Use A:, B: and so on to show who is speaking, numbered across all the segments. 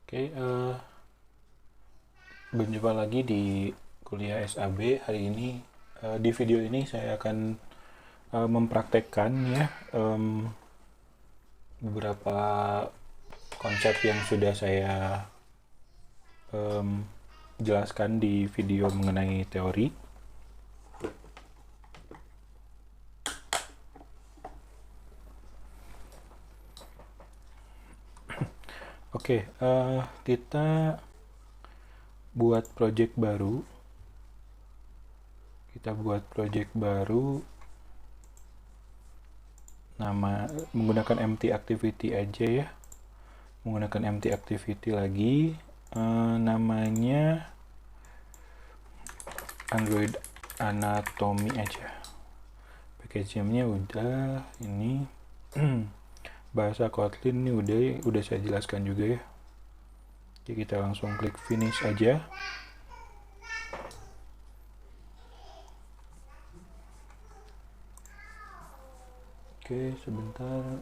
A: Oke, berjumpa lagi di kuliah SAB. Hari ini di video ini saya akan mempraktekkan ya beberapa konsep yang sudah saya jelaskan di video mengenai teori. Oke, kita buat project baru. Nama menggunakan empty activity aja ya. Menggunakan empty activity lagi. Namanya Android Anatomy aja. Package-nya udah ini. Bahasa Kotlin ini udah saya jelaskan juga ya. Oke, kita langsung klik finish aja. Oke, sebentar.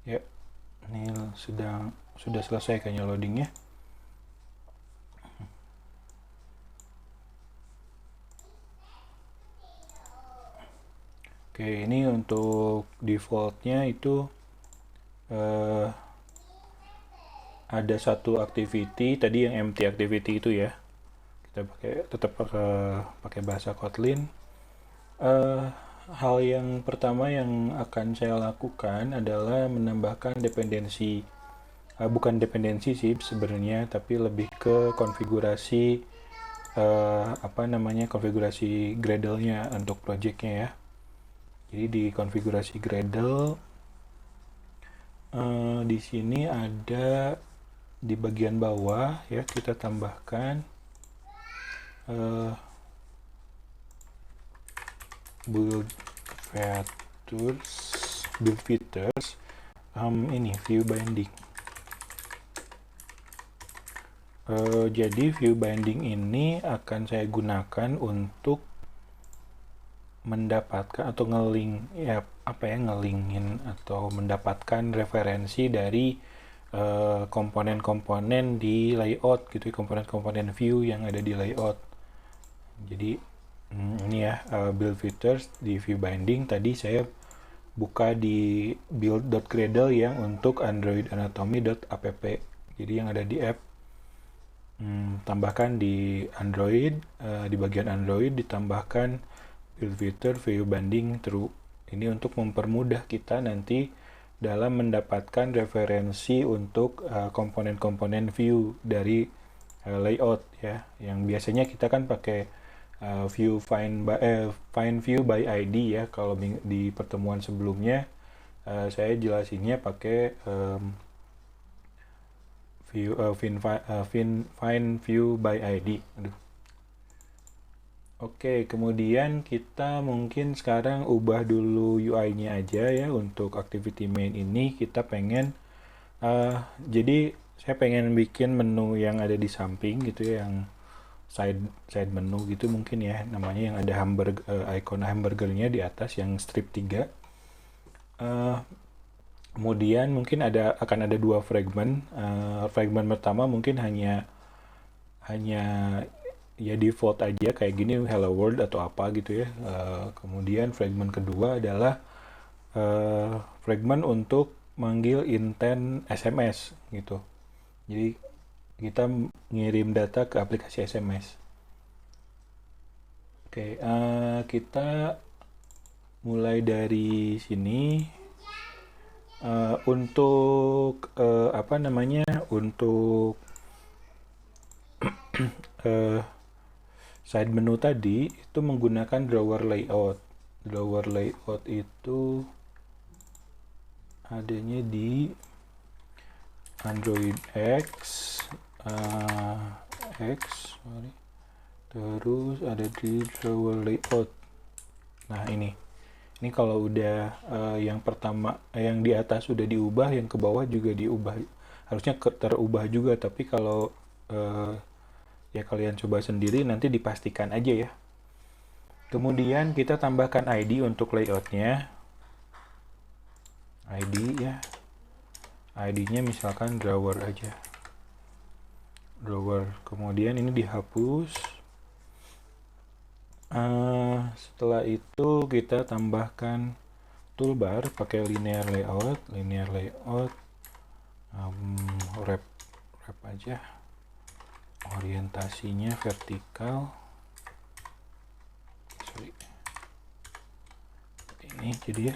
A: Ya, ini sudah selesai kayaknya loadingnya. Oke, ini untuk defaultnya itu ada satu activity tadi yang empty activity itu ya. Kita tetap pakai bahasa Kotlin. Hal yang pertama yang akan saya lakukan adalah menambahkan dependensi, bukan dependensi sih sebenarnya, tapi lebih ke konfigurasi konfigurasi Gradle-nya untuk project-nya ya. Jadi di konfigurasi Gradle di sini ada di bagian bawah ya, kita tambahkan build features ini view binding. Jadi view binding ini akan saya gunakan untuk mendapatkan atau ngelingin atau mendapatkan referensi dari komponen-komponen di layout gitu, komponen-komponen view yang ada di layout. Jadi ini ya, build features di view binding. Tadi saya buka di build.gradle yang untuk android anatomy.app. Jadi yang ada di app, tambahkan di Android, di bagian Android ditambahkan build feature view binding true. Ini untuk mempermudah kita nanti dalam mendapatkan referensi untuk komponen-komponen view dari layout ya. Yang biasanya kita kan pakai find view by ID ya. Kalau di pertemuan sebelumnya saya jelasinnya pakai find view by ID. Oke, kemudian kita mungkin sekarang ubah dulu UI-nya aja ya. Untuk activity main ini kita pengen jadi saya pengen bikin menu yang ada di samping gitu ya, yang side menu gitu mungkin ya, namanya yang ada icon hamburgernya di atas yang strip 3. Kemudian mungkin akan ada dua fragment. Fragment pertama mungkin hanya ya default aja kayak gini, hello world atau apa gitu ya. Kemudian fragment kedua adalah fragment untuk manggil intent SMS gitu. Jadi kita ngirim data ke aplikasi SMS. Oke, kita mulai dari sini. Untuk untuk side menu tadi itu menggunakan drawer layout. Drawer layout itu adanya di Android terus ada di drawer layout. Nah ini Ini kalau udah yang pertama, yang di atas sudah diubah, yang ke bawah juga diubah. Harusnya terubah juga, tapi kalau ya kalian coba sendiri, nanti dipastikan aja ya. Kemudian kita tambahkan ID untuk layoutnya. ID ya. ID-nya misalkan drawer aja. Drawer. Kemudian ini dihapus. Setelah itu kita tambahkan toolbar pakai linear layout, wrap aja. Orientasinya vertikal. Sorry. Ini jadi ya.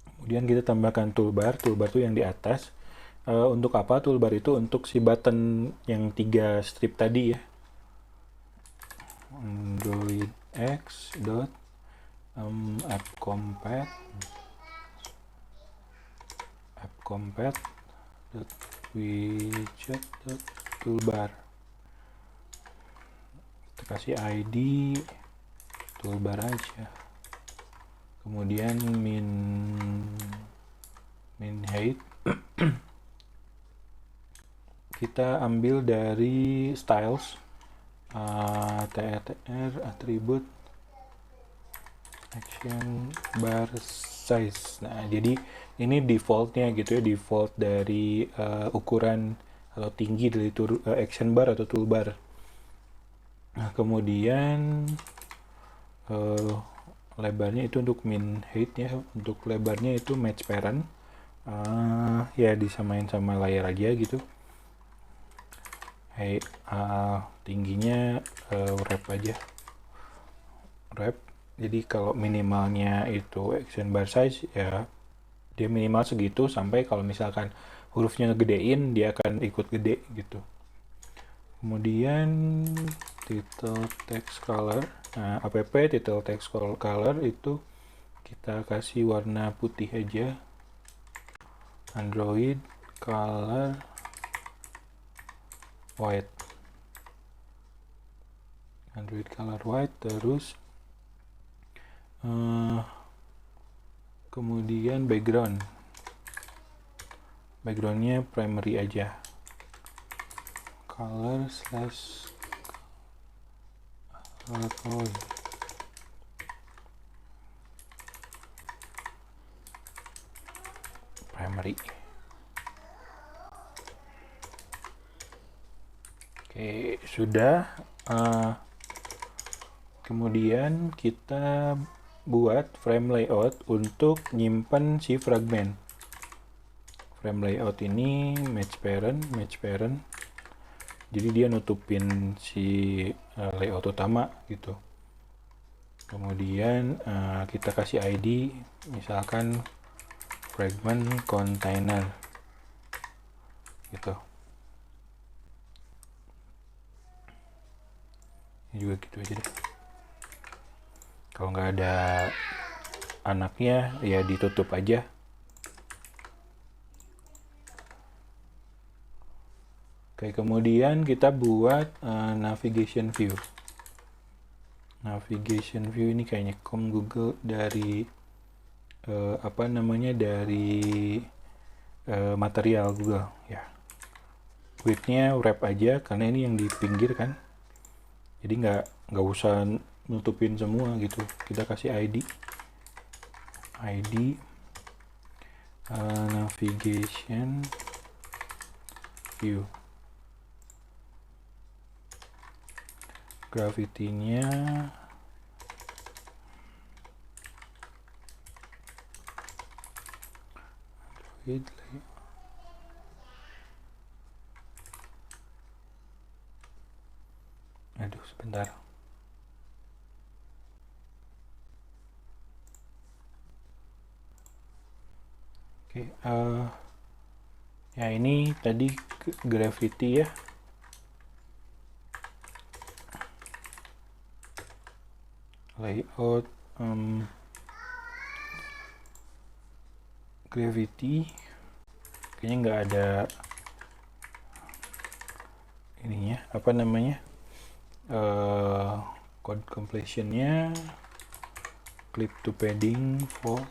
A: Kemudian kita tambahkan toolbar tuh yang di atas. Untuk apa toolbar itu? Untuk si button yang 3 strip tadi ya. Android X dot app compat dot widget dot toolbar. Kita kasih ID toolbar aja. Kemudian min height kita ambil dari styles TR attribute action bar size. Nah, jadi ini defaultnya gitu ya, default dari ukuran atau tinggi dari action bar atau toolbar. Nah, kemudian lebarnya itu untuk min height ya, untuk lebarnya itu match parent. Ya disamain sama layar aja gitu. Tingginya wrap aja, wrap. Jadi kalau minimalnya itu action bar size ya dia minimal segitu, sampai kalau misalkan hurufnya ngegedein dia akan ikut gede gitu. Kemudian title text color, nah app title text color itu kita kasih warna putih aja. Android color white, Android color white. Terus kemudian backgroundnya primary aja, color slash color primary. Oke, sudah. Kemudian kita buat frame layout untuk nyimpen si fragment. Frame layout ini match parent. Jadi dia nutupin si layout utama gitu. Kemudian kita kasih ID, misalkan fragment container gitu. Ini juga gitu aja deh. Kalau nggak ada anaknya ya ditutup aja. Oke, kemudian kita buat navigation view. Navigation view ini kayaknya Google dari dari material Google ya. Width-nya wrap aja karena ini yang di pinggir kan. Jadi nggak usah nutupin semua gitu. Kita kasih ID navigation view. Gravity-nya aduh sebentar. Oke, ya ini tadi gravity ya. Layout gravity kayaknya nggak ada ininya, code completionnya clip to padding false.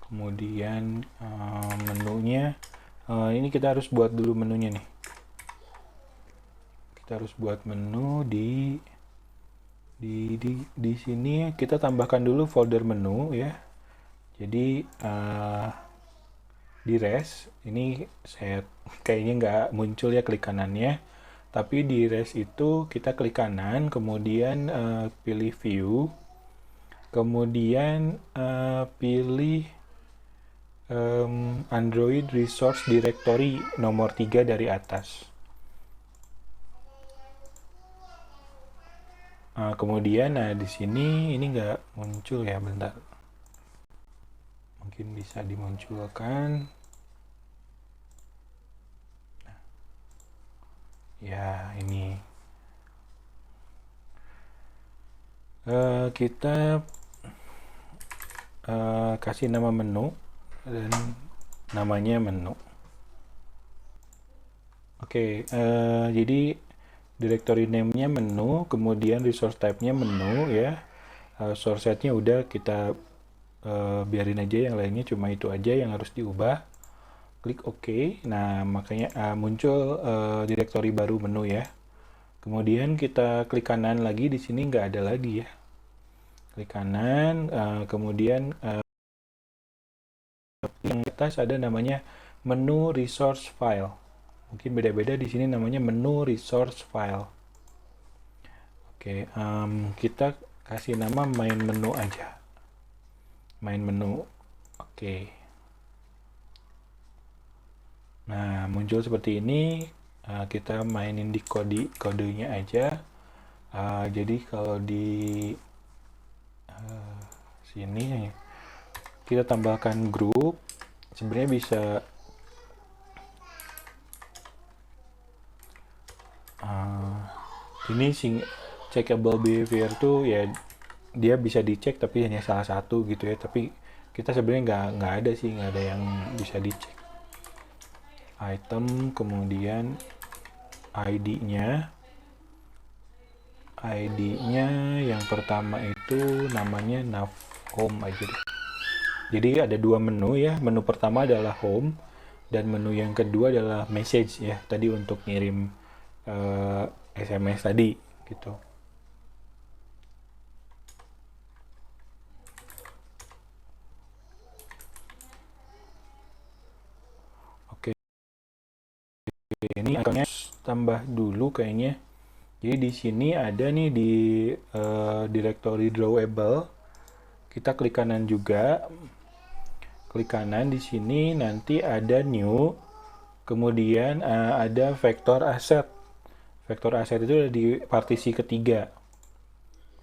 A: Kemudian menunya, ini kita harus buat dulu menunya nih. Kita harus buat menu di sini. Kita tambahkan dulu folder menu ya. Jadi di res ini saya kayaknya nggak muncul ya klik kanannya, tapi di res itu kita klik kanan, kemudian pilih view, kemudian pilih Android Resource Directory nomor 3 dari atas. Kemudian di sini ini nggak muncul ya, bentar. Mungkin bisa dimunculkan. Ya, ini. Kita kasih nama menu dan namanya menu. Oke, jadi directory name-nya menu, kemudian resource type-nya menu ya. Source set-nya udah kita biarin aja, yang lainnya cuma itu aja yang harus diubah. Klik OK. Nah, makanya muncul directory baru menu ya. Kemudian kita klik kanan lagi, di sini nggak ada lagi ya. Klik kanan, kemudian yang atas ada namanya menu resource file. Mungkin beda-beda, di sini namanya menu resource file. Oke, kita kasih nama main menu aja. Main menu. Oke. Nah, muncul seperti ini. Kita mainin di kodenya aja. Jadi kalau di sini kita tambahkan grup, sebenarnya bisa ini checkable behavior tuh ya, dia bisa dicek tapi hanya salah satu gitu ya, tapi kita sebenarnya nggak ada sih, nggak ada yang bisa dicek. Item, kemudian ID-nya yang pertama itu namanya nav home aja deh. Jadi ada dua menu ya, menu pertama adalah home dan menu yang kedua adalah message ya, tadi untuk ngirim SMS tadi gitu. Oke, ini ikonnya tambah dulu kayaknya. Jadi di sini ada nih di directory drawable. Kita klik kanan juga. Klik kanan di sini, nanti ada new. Kemudian ada vector asset. Vector asset itu ada di partisi ketiga.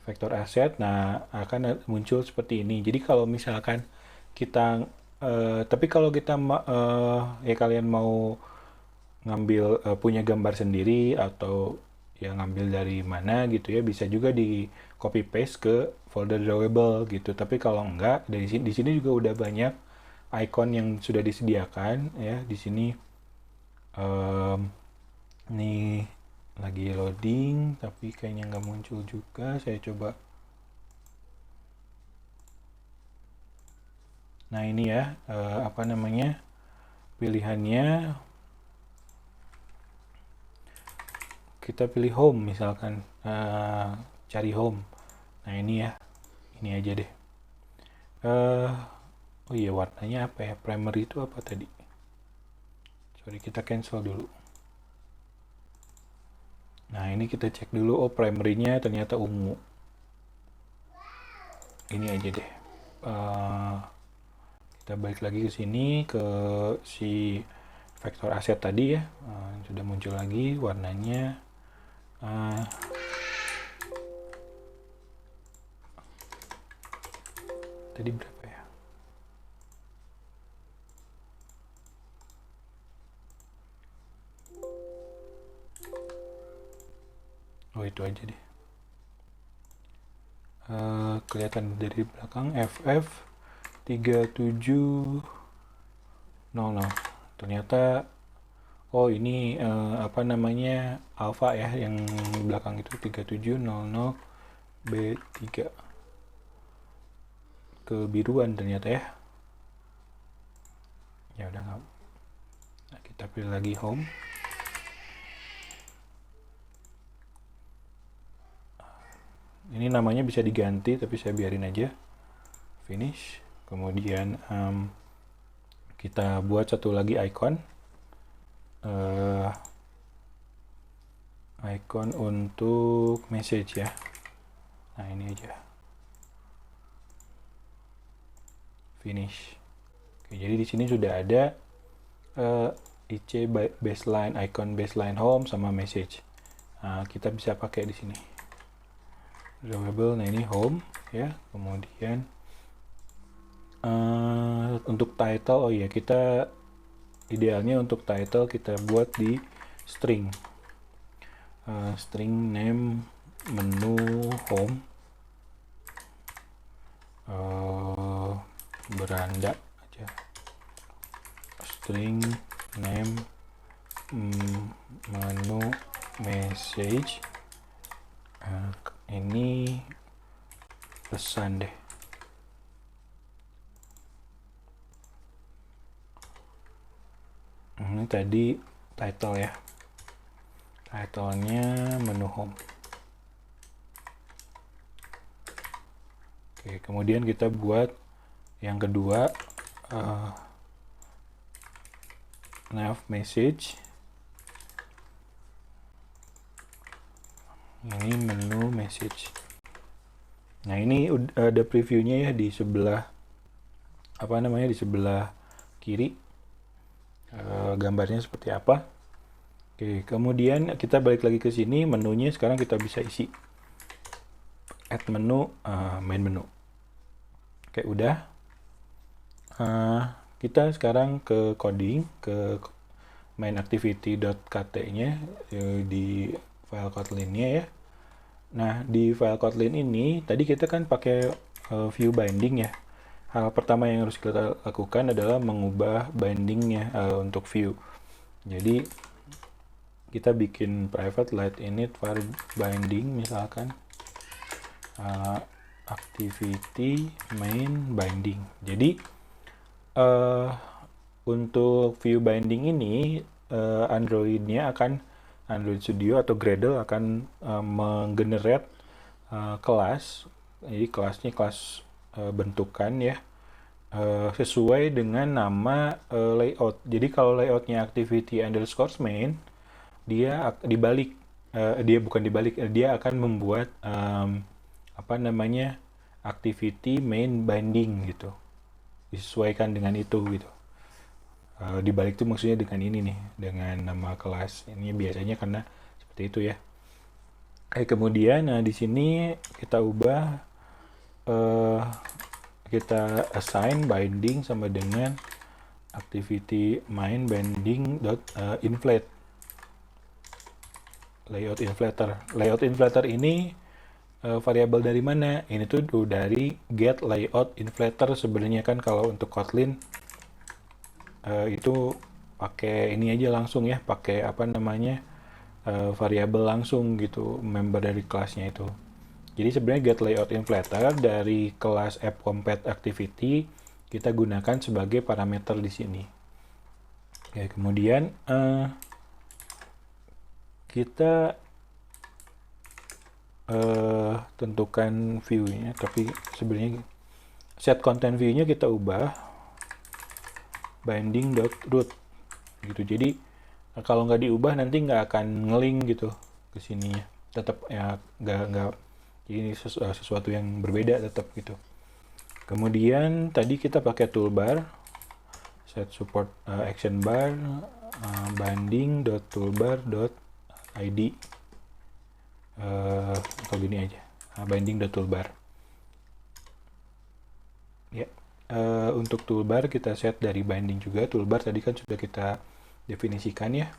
A: Vector asset, nah akan muncul seperti ini. Jadi kalau misalkan kita, tapi kalau kita ya kalian mau ngambil punya gambar sendiri atau ya ngambil dari mana gitu ya, bisa juga di copy paste ke folder drawable gitu. Tapi kalau enggak, di sini juga udah banyak icon yang sudah disediakan ya. Di sini nih lagi loading tapi kayaknya nggak muncul juga. Saya coba. Nah ini ya, apa namanya, pilihannya kita pilih home misalkan, cari home. Nah ini ya, ini aja deh. Oh iya, warnanya apa ya, primary itu apa tadi, sorry, kita cancel dulu. Nah ini kita cek dulu, oh primary-nya ternyata ungu. Ini aja deh. Kita balik lagi ke sini, ke si vector asset tadi ya, sudah muncul lagi warnanya. Tadi berapa ya? Oh itu aja deh. Kelihatan dari belakang FF 3700. Ternyata oh ini apa namanya, alpha ya, yang belakang itu 3700 B3. kebiruan ternyata ya. Ya udah nggak. Nah, kita pilih lagi home. Ini namanya bisa diganti tapi saya biarin aja. Finish. Kemudian kita buat satu lagi icon. Icon untuk message ya. Nah ini aja. Finish. Oke, jadi di sini sudah ada IC baseline, icon baseline home sama message. Nah, kita bisa pakai di sini. Drawable, nah ini home ya. Kemudian untuk title, oh iya, kita idealnya untuk title kita buat di string. String name menu home beranda aja. String name menu message. Ini pesan deh. Ini tadi title ya. Titlenya menu home. Oke, kemudian kita buat yang kedua, nav message. Ini menu message. Nah ini ada previewnya ya di sebelah di sebelah kiri, gambarnya seperti apa. Oke, kemudian kita balik lagi ke sini, menunya sekarang kita bisa isi add menu, main menu. Oke, udah. Kita sekarang ke coding, ke main activity.kt nya di file Kotlin-nya ya. Nah, di file Kotlin ini tadi kita kan pakai view binding ya. Hal pertama yang harus kita lakukan adalah mengubah bindingnya untuk view. Jadi kita bikin private let init var binding misalkan activity main binding. Jadi untuk view binding ini Android-nya Android Studio atau Gradle akan menggenerate kelas. Jadi kelasnya kelas bentukan ya, sesuai dengan nama layout. Jadi kalau layoutnya activity underscore main, dia dibalik, dia akan membuat activity main binding gitu, disesuaikan dengan itu gitu. Dibalik itu maksudnya dengan ini nih, dengan nama kelas ini biasanya karena seperti itu ya. Kemudian di sini kita ubah, kita assign binding sama dengan activity main binding dot inflate layout inflater. Layout inflater ini variabel dari mana? Ini tuh dari get layout inflater. Sebenarnya kan kalau untuk Kotlin itu pakai ini aja langsung ya, pakai variabel langsung gitu, member dari kelasnya itu. Jadi sebenarnya get layout inflater dari kelas appcompat activity kita gunakan sebagai parameter di sini. Oke, kemudian kita tentukan view-nya, tapi sebenarnya set content view-nya kita ubah binding.root gitu. Jadi kalau nggak diubah nanti nggak akan ngelink gitu ke sininya, tetap ya nggak ini sesuatu yang berbeda tetap gitu. Kemudian tadi kita pakai toolbar, set support action bar, binding.toolbar.id atau gini aja, binding.toolbar ya. Untuk toolbar kita set dari binding juga. Toolbar tadi kan sudah kita definisikan ya.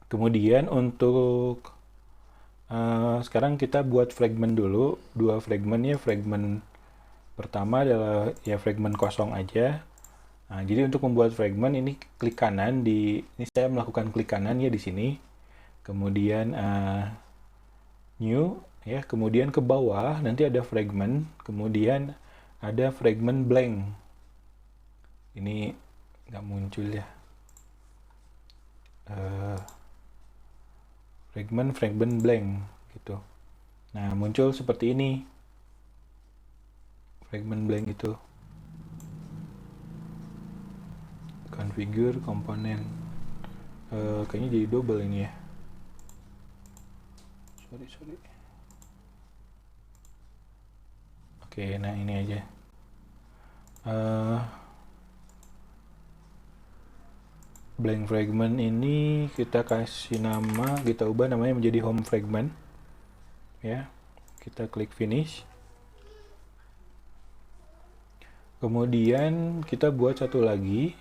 A: Kemudian untuk sekarang kita buat fragment dulu, 2 fragment ya. Fragment pertama adalah ya fragment kosong aja. Nah, jadi untuk membuat fragment ini klik kanan ini saya melakukan klik kanan ya di sini. Kemudian new ya, kemudian ke bawah nanti ada fragment, kemudian ada fragment blank. Ini nggak muncul ya. Fragment blank gitu. Nah, muncul seperti ini. Fragment blank itu. Configure komponen. Kayaknya jadi double ini ya. Sorry. Oke, nah ini aja. Blank fragment ini kita kasih nama, kita ubah namanya menjadi home fragment. Ya, kita klik finish. Kemudian kita buat satu lagi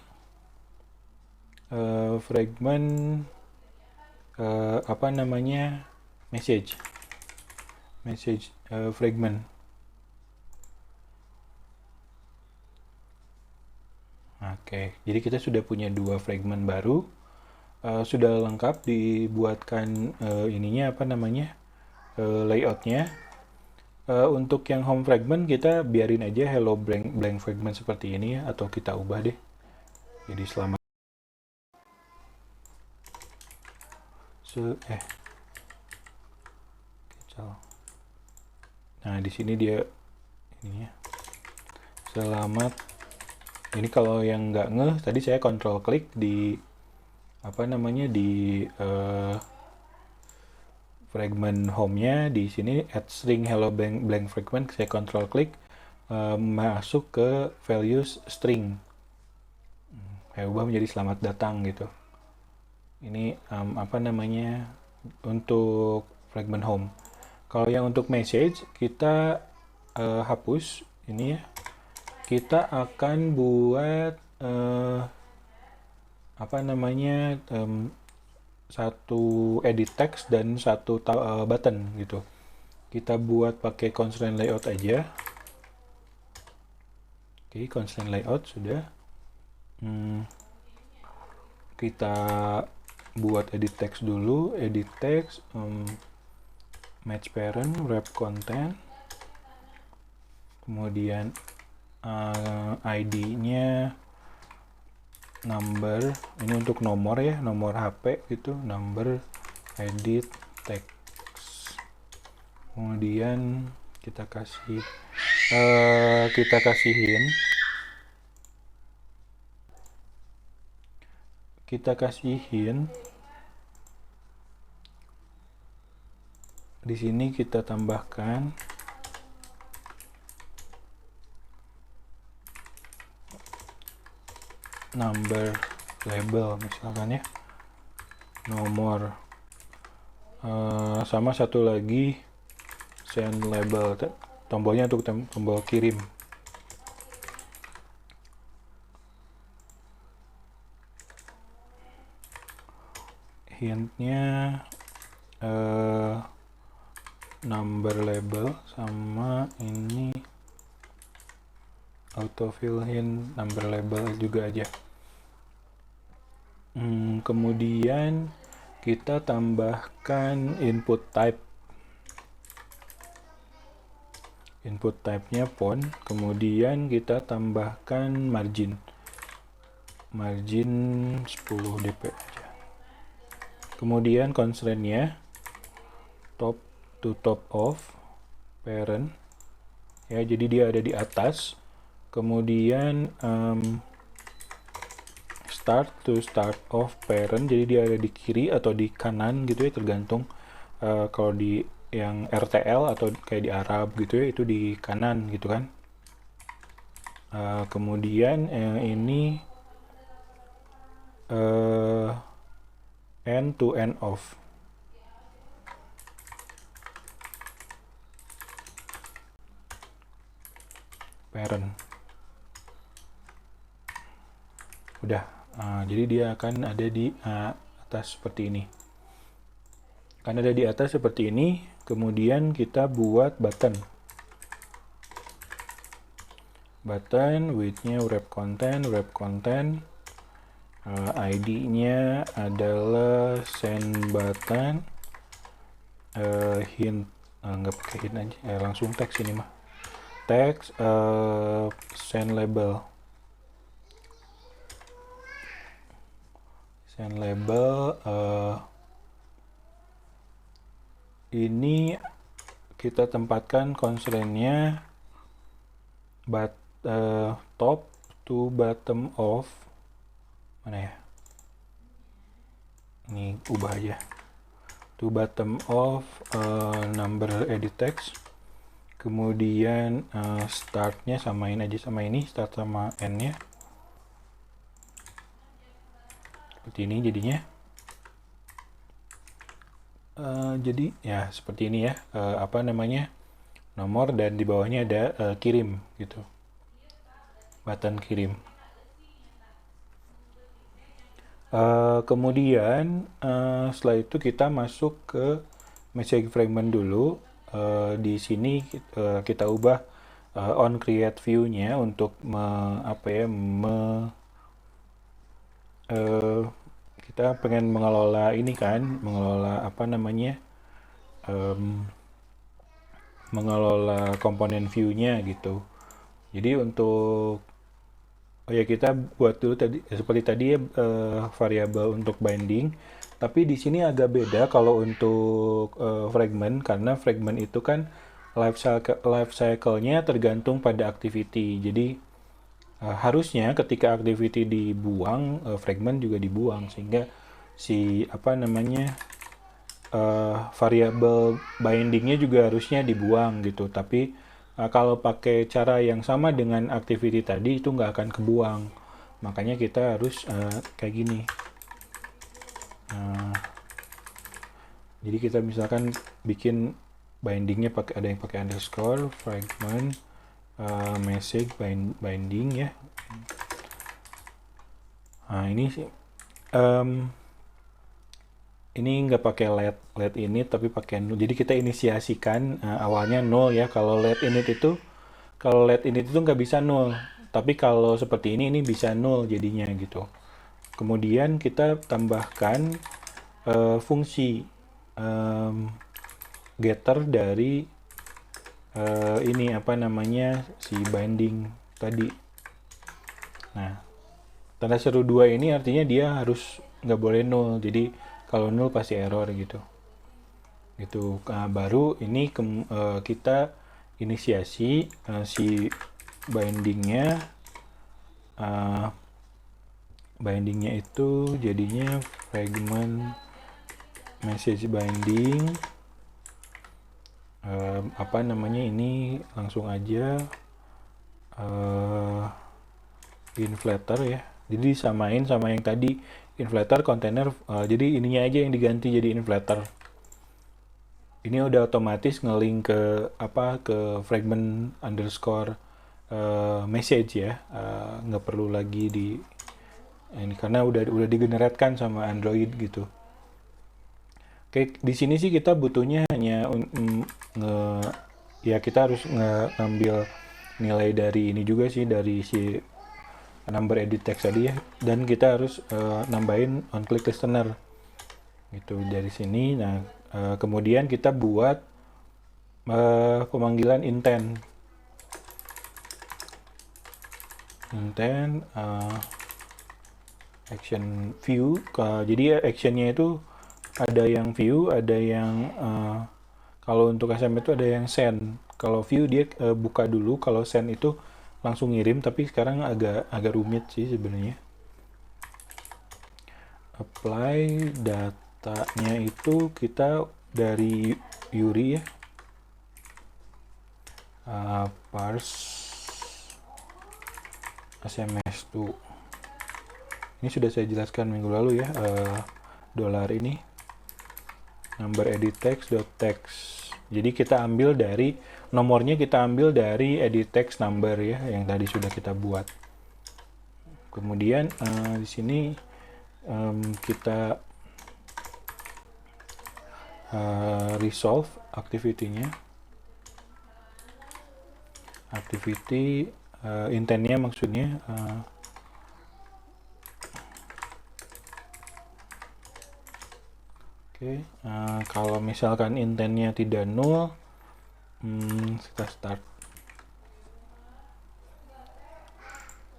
A: fragment message fragment. Oke, jadi kita sudah punya dua fragment baru, sudah lengkap dibuatkan layoutnya. Untuk yang home fragment kita biarin aja hello blank fragment seperti ini ya, atau kita ubah deh. Jadi selamat Nah, di sini dia ini ya. Selamat. Ini kalau yang nggak ngeh, tadi saya kontrol klik di fragment home-nya. Di sini add string hello blank fragment, saya kontrol klik, masuk ke values string. Saya ubah menjadi selamat datang gitu. Ini untuk fragment home. Kalau yang untuk message kita hapus ini ya. Kita akan buat satu edit text dan satu button gitu. Kita buat pakai constraint layout aja. Oke, constraint layout sudah. Kita buat edit text dulu, edit text, match parent, wrap content, kemudian ID-nya number, ini untuk nomor ya, nomor HP gitu, number, edit text, kemudian kita kasihin di sini kita tambahkan number label misalkan ya, nomor, sama satu lagi send label, tombolnya untuk tombol kirim. Hintnya number label, sama ini autofill hint number label juga aja. Kemudian kita tambahkan input type. Input type-nya font, kemudian kita tambahkan margin 10 dp aja. Kemudian constraint-nya top to top of parent ya, jadi dia ada di atas. Kemudian start to start of parent, jadi dia ada di kiri atau di kanan gitu ya, tergantung. Kalau di yang RTL atau kayak di Arab gitu ya, itu di kanan gitu kan. Kemudian ini end to end of parent. Udah, jadi dia akan ada di atas seperti ini. Akan ada di atas seperti ini. Kemudian kita buat button. Button, width-nya wrap content. ID-nya adalah send button. Hint, nggak pakai hint aja, langsung teks ini mah. text send label. Ini kita tempatkan constraint-nya top to bottom of mana ya? Ini ubah aja. To bottom of number edit text. Kemudian startnya samain aja sama ini, start sama end-nya. Seperti ini jadinya. Jadi ya seperti ini ya, apa namanya, nomor, dan di bawahnya ada kirim gitu, button kirim. Kemudian setelah itu kita masuk ke message fragment dulu. Di sini kita ubah on create view-nya untuk kita pengen mengelola ini kan, mengelola apa namanya, mengelola komponen view-nya gitu. Jadi untuk kita buat dulu tadi seperti tadi ya, variabel untuk binding. Tapi di sini agak beda kalau untuk fragment, karena fragment itu kan life cycle-nya tergantung pada activity. Jadi harusnya ketika activity dibuang, fragment juga dibuang, sehingga si apa namanya, variabel bindingnya juga harusnya dibuang gitu. Tapi kalau pakai cara yang sama dengan activity tadi itu nggak akan kebuang. Makanya kita harus kayak gini. Jadi kita misalkan bikin bindingnya ada yang pakai underscore fragment message binding ya. Nah ini sih ini nggak pakai let init tapi pakai null. Jadi kita inisiasikan awalnya null ya. Kalau let init itu nggak bisa null. Tapi kalau seperti ini bisa null jadinya gitu. Kemudian kita tambahkan fungsi getter dari ini apa namanya, si binding tadi. Nah, tanda seru 2 ini artinya dia harus nggak boleh null. Jadi kalau null pasti error gitu. Gitu. Baru ini kita inisiasi si bindingnya. Bindingnya itu jadinya fragment message binding. Apa namanya, ini langsung aja inflator ya. Jadi disamain sama yang tadi inflator container. Jadi ininya aja yang diganti jadi inflator. Ini udah otomatis ngelink ke fragment underscore message ya. Nggak perlu lagi ini karena udah digeneratkan sama Android gitu. Oke, di sini sih kita butuhnya hanya ya kita harus ngambil nilai dari ini juga sih, dari si number edit text tadi ya, dan kita harus nambahin on click listener gitu dari sini. Nah, kemudian kita buat pemanggilan intent action view. Jadi actionnya itu ada yang view, ada yang kalau untuk SMS itu ada yang send. Kalau view dia buka dulu, kalau send itu langsung ngirim, tapi sekarang agak rumit sih sebenarnya. Apply datanya itu kita dari Yuri ya. Parse SMS to. Ini sudah saya jelaskan minggu lalu ya. Dolar ini number edit text. Jadi kita ambil dari nomornya, kita ambil dari edit text number ya, yang tadi sudah kita buat. Kemudian di sini kita resolve activity-nya. Activity intentnya maksudnya Oke, kalau misalkan intentnya tidak null, kita start.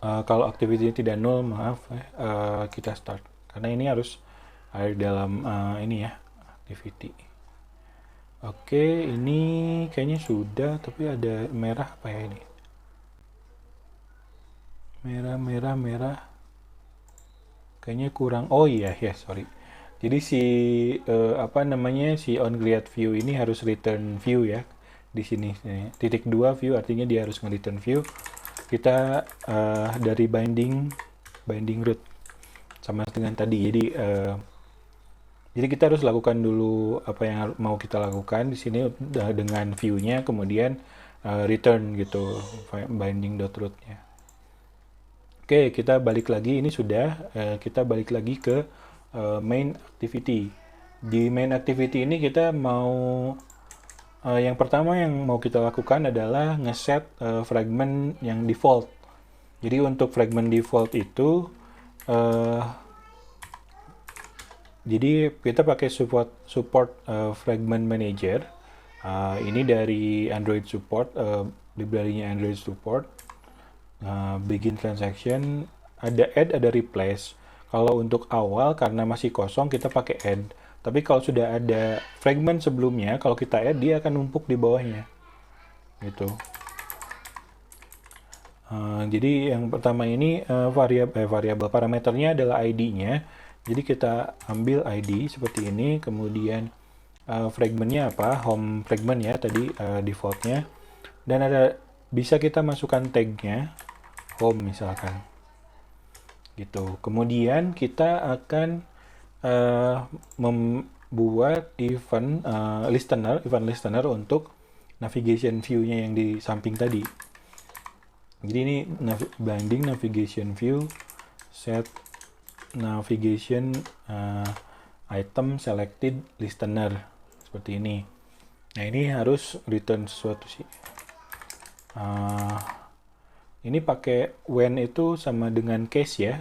A: Kalau activity tidak nol, maaf ya, kita start. Karena ini harus ada dalam ini ya, activity. Oke, ini kayaknya sudah, tapi ada merah apa ya ini? Merah, merah, merah. Kayaknya kurang. Oh iya, ya sorry. Jadi si apa namanya si onGrid view ini harus return view ya di sini. Titik 2 view artinya dia harus nge-return view. Kita dari binding root sama dengan tadi. Jadi kita harus lakukan dulu apa yang mau kita lakukan di sini dengan view-nya, kemudian return gitu binding.root-nya. Oke, kita balik lagi. Ini sudah kita balik lagi ke main activity. Di main activity ini kita mau yang pertama yang mau kita lakukan adalah ngeset fragment yang default. Jadi untuk fragment default itu jadi kita pakai support fragment manager. Ini dari Android support, library-nya Android support. Begin transaction, ada add, ada replace. Kalau untuk awal karena masih kosong kita pakai add. Tapi kalau sudah ada fragment sebelumnya, kalau kita add dia akan numpuk di bawahnya. Gitu. Jadi yang pertama ini variabel parameternya adalah ID-nya. Jadi kita ambil ID seperti ini, kemudian fragmentnya apa? Home fragment ya tadi defaultnya. Dan ada bisa kita masukkan tag-nya home misalkan gitu. Kemudian kita akan membuat event listener untuk navigation view-nya yang di samping tadi. Jadi ini binding navigation view set navigation item selected listener seperti ini. Nah ini harus return sesuatu sih. Ini pakai when itu sama dengan case ya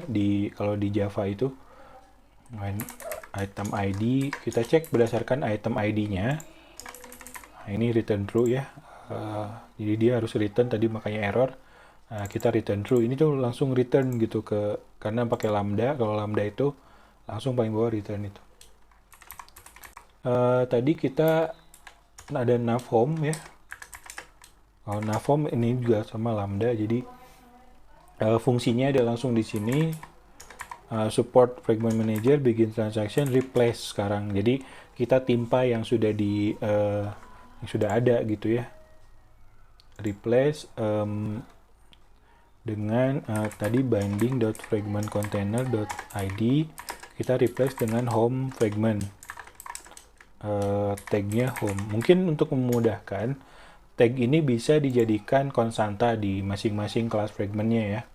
A: kalau di Java itu. When item ID kita cek berdasarkan item ID-nya. Nah, ini return true ya. Jadi dia harus return tadi makanya error. Kita return true. Ini tuh langsung return gitu karena pakai lambda. Kalau lambda itu langsung paling bawah return itu. Tadi kita ada nav home ya. Kalau navhome ini juga sama lambda, jadi fungsinya ada langsung di sini. Support fragment manager, begin transaction, replace sekarang. Jadi kita timpa yang sudah yang sudah ada gitu ya. Replace dengan tadi binding.fragmentContainer.id, kita replace dengan home fragment. Tagnya home. Mungkin untuk memudahkan, tag ini bisa dijadikan konstanta di masing-masing kelas fragmentnya ya.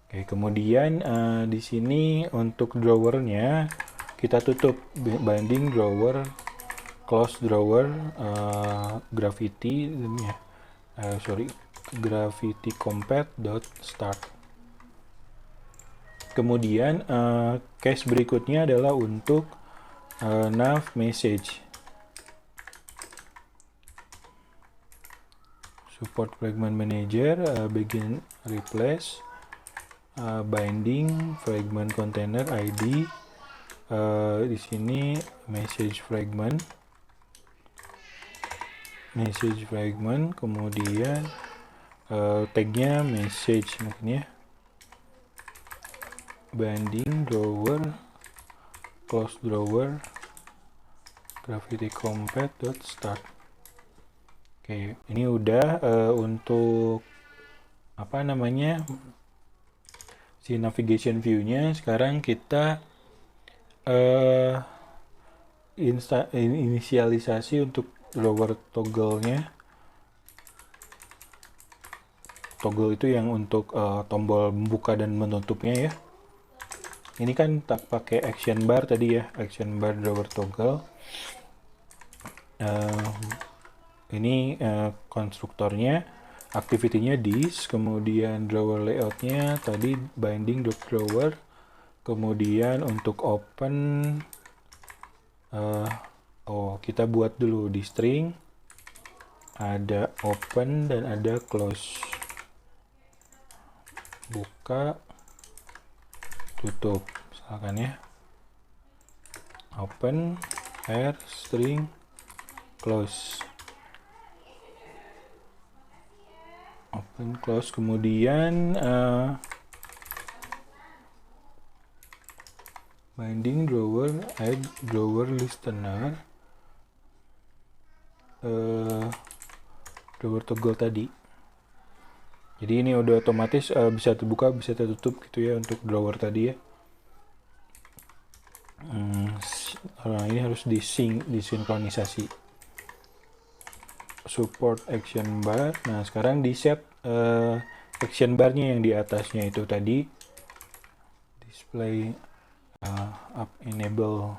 A: Oke, kemudian di sini untuk drawernya kita tutup binding drawer close drawer gravity ya. Gravity compat.start. Kemudian case berikutnya adalah untuk nav message. Support fragment manager, begin replace, binding fragment container ID, di sini message fragment, kemudian tagnya message mungkin ya, binding drawer close drawer gravity compat.start. Oke, ini udah untuk apa namanya si navigation view-nya. Sekarang kita inisialisasi untuk drawer toggle-nya. Toggle itu yang untuk tombol membuka dan menutupnya ya. Ini kan tak pakai action bar tadi ya, action bar drawer toggle. Ini konstruktornya, activity-nya this, kemudian drawer layout-nya tadi binding.drawer, kemudian untuk open, kita buat dulu di string, ada open dan ada close. buka, tutup misalkan ya, open, air, string, close, open, close. Kemudian binding drawer, add drawer listener, drawer toggle tadi. Jadi ini udah otomatis bisa terbuka, bisa tertutup gitu ya untuk drawer tadi ya. Nah, ini harus disinkronisasi. Support action bar. Nah, sekarang di set action barnya yang di atasnya itu tadi. Display up enable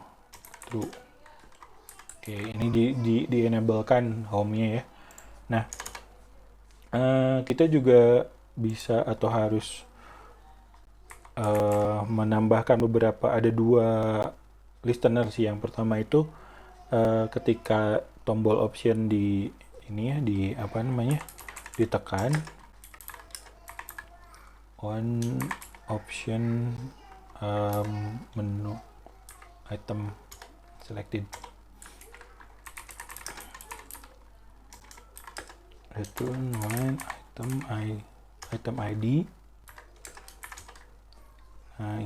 A: true. Oke, ini di enablekan home-nya ya. Nah, kita juga bisa atau harus menambahkan beberapa, ada dua listener sih. Yang pertama itu ketika tombol option di ini ya, di apa namanya, ditekan, on option menu item selected, return when item ID. Nah,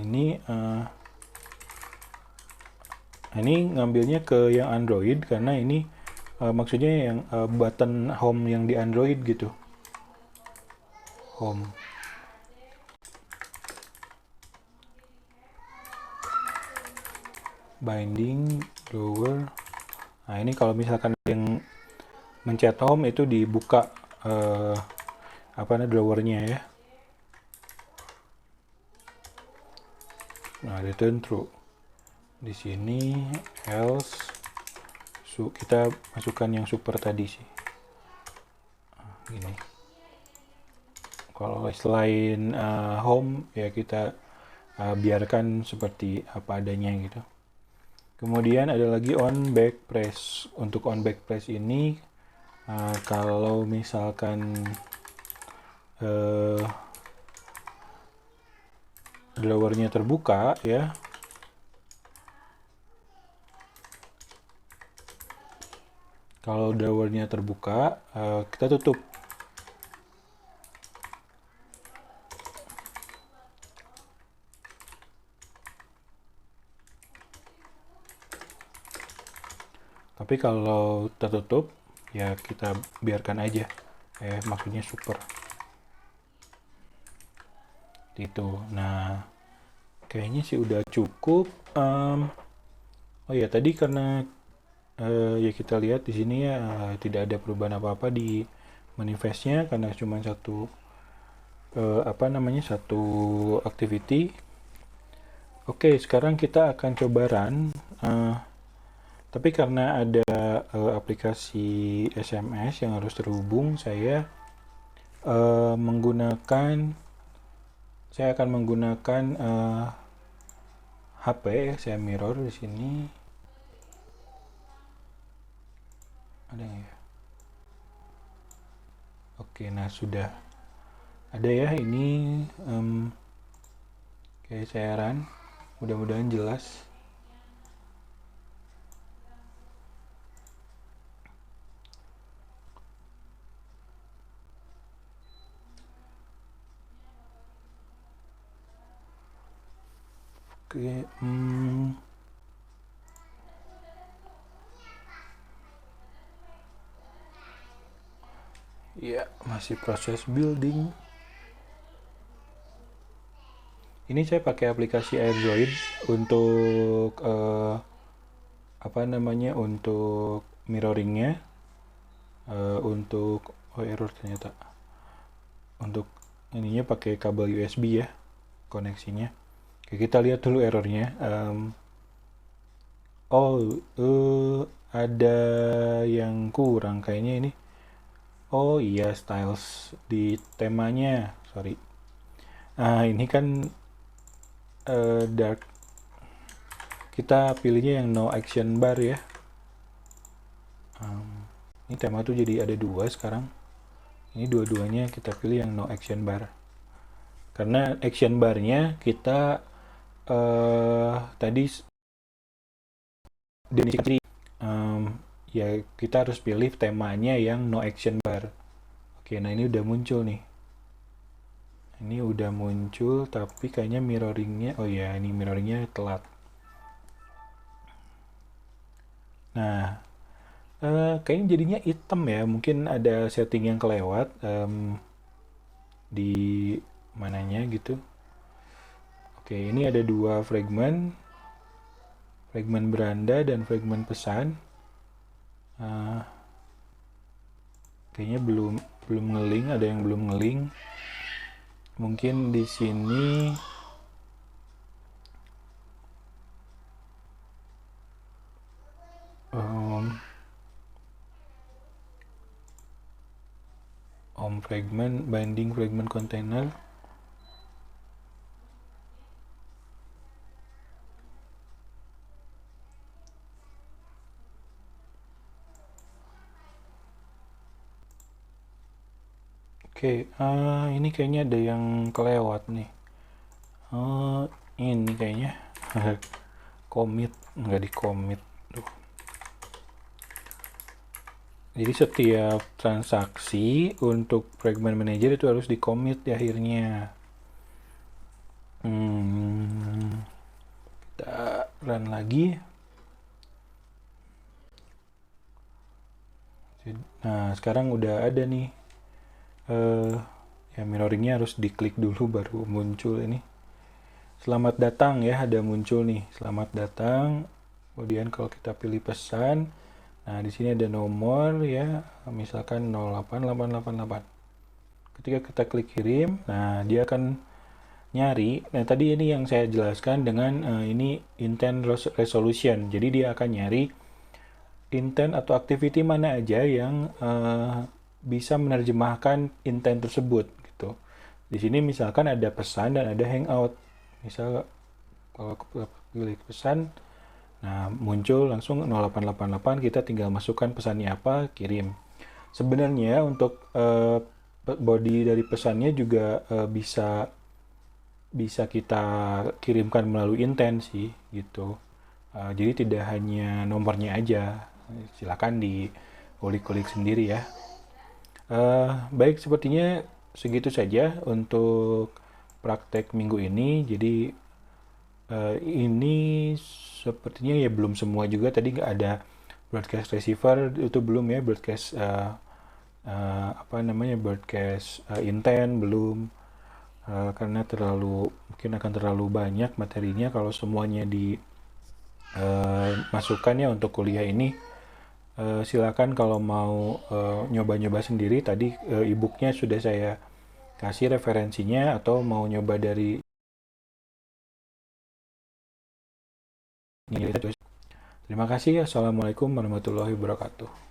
A: ini ngambilnya ke yang Android karena ini maksudnya yang button home yang di Android gitu. Home. Binding drawer. Nah, ini kalau misalkan yang mencet home itu dibuka drawernya ya. Nah, return true. Di sini else, kita masukkan yang super tadi sih. Gini. Kalau selain home ya kita biarkan seperti apa adanya gitu. Kemudian ada lagi on back press. Untuk on back press ini kalau misalkan drawernya terbuka ya, kalau drawernya terbuka kita tutup. Tapi kalau tertutup ya kita biarkan aja, maksudnya super itu. Nah, kayaknya sih udah cukup. Oh ya, tadi karena ya kita lihat di sini ya tidak ada perubahan apa-apa di manifestnya karena cuma satu satu activity. Oke, sekarang kita akan coba run. Tapi karena ada aplikasi SMS yang harus terhubung, saya akan menggunakan HP. Saya mirror di sini. Ada nggak ya? Oke, nah sudah ada ya ini. Oke, saya run. Mudah-mudahan jelas. Oke, ya masih proses building. Ini saya pakai aplikasi AirDroid untuk untuk mirroringnya, untuk error ternyata. Untuk ininya pakai kabel USB ya koneksinya. Oke, kita lihat dulu errornya. Ada yang kurang kayaknya ini. Oh iya, styles di temanya, sorry. Ini kan dark. Kita pilihnya yang no action bar ya. Ini tema tuh jadi ada dua sekarang. Ini dua-duanya kita pilih yang no action bar. karena action bar-nya kita tadi definisi ya kita harus pilih temanya yang no action bar. Oke, nah ini udah muncul nih. Ini udah muncul, tapi kayaknya mirroringnya, oh ya, ini mirroringnya telat. Nah, kayaknya jadinya hitam ya. Mungkin ada setting yang kelewat di mananya gitu. Oke, ini ada dua fragment, fragment beranda dan fragment pesan. Kayaknya belum ngeling, ada yang belum ngeling. Mungkin di sini fragment binding fragment container. Oke, ini kayaknya ada yang kelewat nih. Ini kayaknya commit, nggak di commit. Jadi setiap transaksi untuk fragment manager itu harus di commit di akhirnya. Kita run lagi. Nah, sekarang udah ada nih. Ya mirroringnya harus diklik dulu baru muncul ini. Selamat datang ya, ada muncul nih. Selamat datang. Kemudian kalau kita pilih pesan, nah di sini ada nomor ya, misalkan 08888. Ketika kita klik kirim, nah dia akan nyari. Nah tadi ini yang saya jelaskan dengan ini intent resolution. Jadi dia akan nyari intent atau activity mana aja yang bisa menerjemahkan intent tersebut gitu. Di sini misalkan ada pesan dan ada hangout. Misal kalau pilih pesan, nah muncul langsung 0888, kita tinggal masukkan pesannya apa, kirim. Sebenarnya untuk body dari pesannya juga bisa kita kirimkan melalui intent sih gitu. Jadi tidak hanya nomornya aja, silakan diulik-ulik sendiri ya. Baik, sepertinya segitu saja untuk praktek minggu ini. Jadi ini sepertinya ya belum semua juga. Tadi nggak ada broadcast receiver, itu belum ya. Broadcast broadcast intent belum. Karena mungkin akan terlalu banyak materinya kalau semuanya dimasukkan ya untuk kuliah ini. Silakan kalau mau nyoba-nyoba sendiri. Tadi e-booknya sudah saya kasih referensinya, atau mau nyoba dari ini. Terima kasih. Assalamualaikum warahmatullahi wabarakatuh.